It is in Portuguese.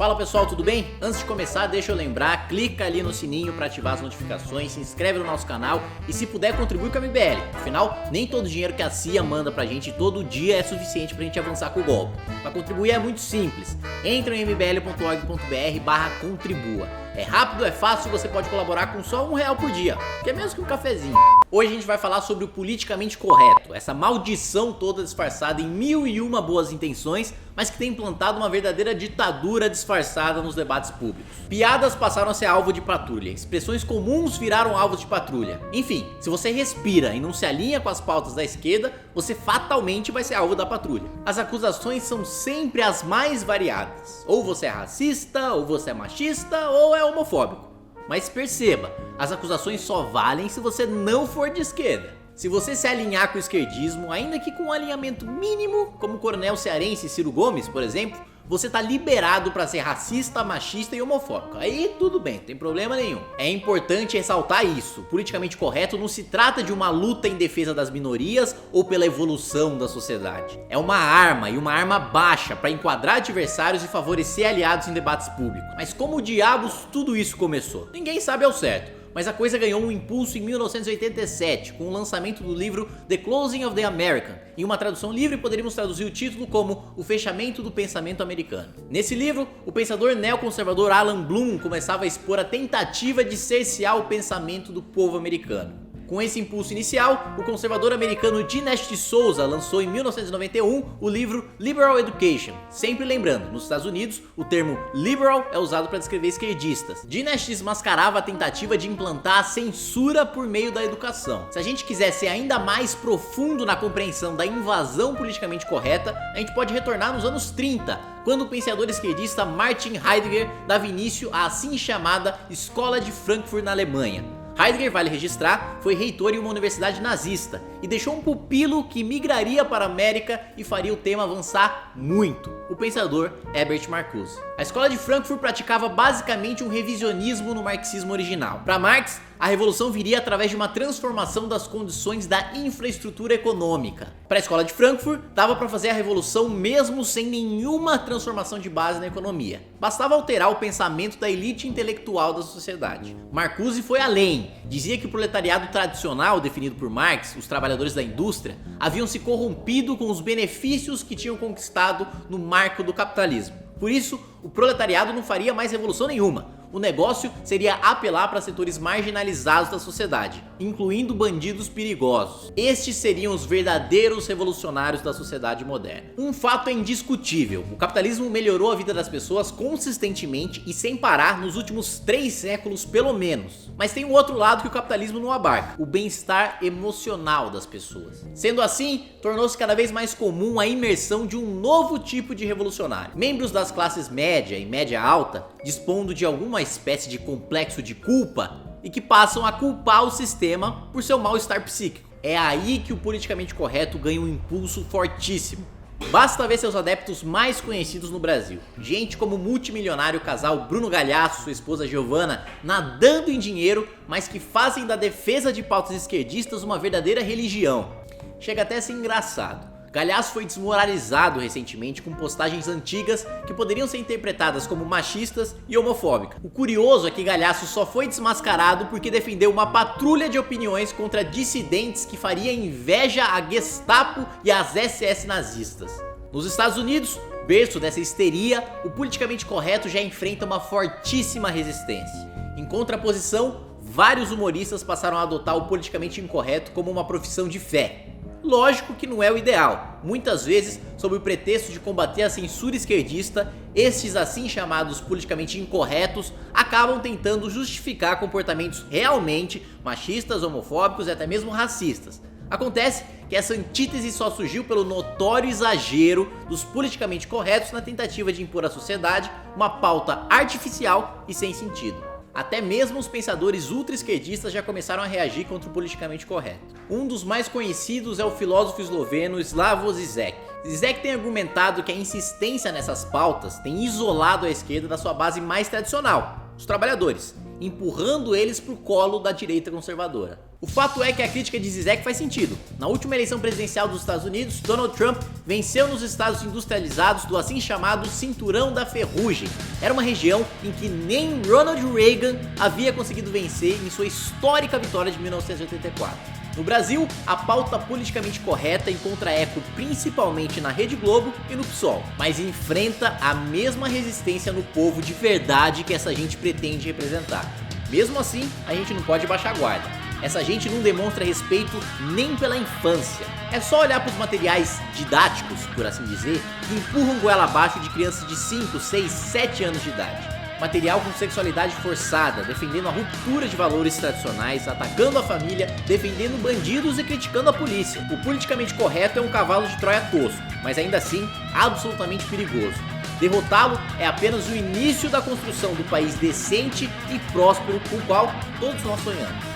Fala pessoal, tudo bem? Antes de começar, deixa eu lembrar, clica ali no sininho para ativar as notificações, se inscreve no nosso canal e se puder contribui com a MBL. Afinal, nem todo o dinheiro que a CIA manda pra gente todo dia é suficiente pra gente avançar com o golpe. Para contribuir é muito simples, entra em mbl.org.br/contribua. É rápido, é fácil, você pode colaborar com só R$1 por dia, que é menos que um cafezinho. Hoje a gente vai falar sobre o politicamente correto, essa maldição toda disfarçada em 1001 boas intenções, mas que tem implantado uma verdadeira ditadura disfarçada nos debates públicos. Piadas passaram a ser alvo de patrulha, expressões comuns viraram alvos de patrulha. Enfim, se você respira e não se alinha com as pautas da esquerda, você fatalmente vai ser alvo da patrulha. As acusações são sempre as mais variadas. Ou você é racista, ou você é machista, ou é homofóbico. Mas perceba, as acusações só valem se você não for de esquerda. Se você se alinhar com o esquerdismo, ainda que com um alinhamento mínimo, como o coronel cearense Ciro Gomes, por exemplo, você tá liberado para ser racista, machista e homofóbico. Aí tudo bem, não tem problema nenhum. É importante ressaltar isso. Politicamente correto não se trata de uma luta em defesa das minorias ou pela evolução da sociedade. É uma arma, e uma arma baixa, para enquadrar adversários e favorecer aliados em debates públicos. Mas como diabos tudo isso começou? Ninguém sabe ao certo. Mas a coisa ganhou um impulso em 1987, com o lançamento do livro The Closing of the American. Em uma tradução livre, poderíamos traduzir o título como O Fechamento do Pensamento Americano. Nesse livro, o pensador neoconservador Alan Bloom começava a expor a tentativa de cercear o pensamento do povo americano. Com esse impulso inicial, o conservador americano Dinesh D'Souza lançou em 1991 o livro Liberal Education. Sempre lembrando, nos Estados Unidos, o termo liberal é usado para descrever esquerdistas. Dinesh desmascarava a tentativa de implantar a censura por meio da educação. Se a gente quiser ser ainda mais profundo na compreensão da invasão politicamente correta, a gente pode retornar nos anos 30, quando o pensador esquerdista Martin Heidegger dava início à assim chamada Escola de Frankfurt na Alemanha. Heidegger, vale registrar, foi reitor em uma universidade nazista e deixou um pupilo que migraria para a América e faria o tema avançar muito, o pensador Herbert Marcuse. A escola de Frankfurt praticava basicamente um revisionismo no marxismo original. Para Marx, a revolução viria através de uma transformação das condições da infraestrutura econômica. Para a escola de Frankfurt, dava para fazer a revolução mesmo sem nenhuma transformação de base na economia. Bastava alterar o pensamento da elite intelectual da sociedade. Marcuse foi além. Dizia que o proletariado tradicional, definido por Marx, os trabalhadores da indústria, haviam se corrompido com os benefícios que tinham conquistado no marco do capitalismo. Por isso, o proletariado não faria mais revolução nenhuma. O negócio seria apelar para setores marginalizados da sociedade, incluindo bandidos perigosos. Estes seriam os verdadeiros revolucionários da sociedade moderna. Um fato é indiscutível: o capitalismo melhorou a vida das pessoas consistentemente e sem parar nos últimos 3 séculos pelo menos. Mas tem um outro lado que o capitalismo não abarca: o bem-estar emocional das pessoas. Sendo assim, tornou-se cada vez mais comum a imersão de um novo tipo de revolucionário. Membros das classes média e média alta, dispondo de alguma espécie de complexo de culpa e que passam a culpar o sistema por seu mal-estar psíquico. É aí que o politicamente correto ganha um impulso fortíssimo. Basta ver seus adeptos mais conhecidos no Brasil. Gente como o multimilionário casal Bruno Galhaço e sua esposa Giovanna nadando em dinheiro, mas que fazem da defesa de pautas esquerdistas uma verdadeira religião. Chega até a ser engraçado. Galhaço foi desmoralizado recentemente com postagens antigas que poderiam ser interpretadas como machistas e homofóbicas. O curioso é que Galhaço só foi desmascarado porque defendeu uma patrulha de opiniões contra dissidentes que faria inveja à Gestapo e às SS nazistas. Nos Estados Unidos, berço dessa histeria, o politicamente correto já enfrenta uma fortíssima resistência. Em contraposição, vários humoristas passaram a adotar o politicamente incorreto como uma profissão de fé. Lógico que não é o ideal. Muitas vezes, sob o pretexto de combater a censura esquerdista, estes assim chamados politicamente incorretos acabam tentando justificar comportamentos realmente machistas, homofóbicos e até mesmo racistas. Acontece que essa antítese só surgiu pelo notório exagero dos politicamente corretos na tentativa de impor à sociedade uma pauta artificial e sem sentido. Até mesmo os pensadores ultra-esquerdistas já começaram a reagir contra o politicamente correto. Um dos mais conhecidos é o filósofo esloveno Slavoj Žižek. Žižek tem argumentado que a insistência nessas pautas tem isolado a esquerda da sua base mais tradicional, os trabalhadores, empurrando eles para o colo da direita conservadora. O fato é que a crítica de Zizek faz sentido. Na última eleição presidencial dos Estados Unidos, Donald Trump venceu nos estados industrializados do assim chamado Cinturão da Ferrugem. Era uma região em que nem Ronald Reagan havia conseguido vencer em sua histórica vitória de 1984. No Brasil, a pauta politicamente correta encontra eco principalmente na Rede Globo e no PSOL, mas enfrenta a mesma resistência no povo de verdade que essa gente pretende representar. Mesmo assim, a gente não pode baixar a guarda. Essa gente não demonstra respeito nem pela infância. É só olhar para os materiais didáticos, por assim dizer, que empurram goela abaixo de crianças de 5, 6, 7 anos de idade. Material com sexualidade forçada, defendendo a ruptura de valores tradicionais, atacando a família, defendendo bandidos e criticando a polícia. O politicamente correto é um cavalo de Troia tosco, mas ainda assim absolutamente perigoso. Derrotá-lo é apenas o início da construção do país decente e próspero com o qual todos nós sonhamos.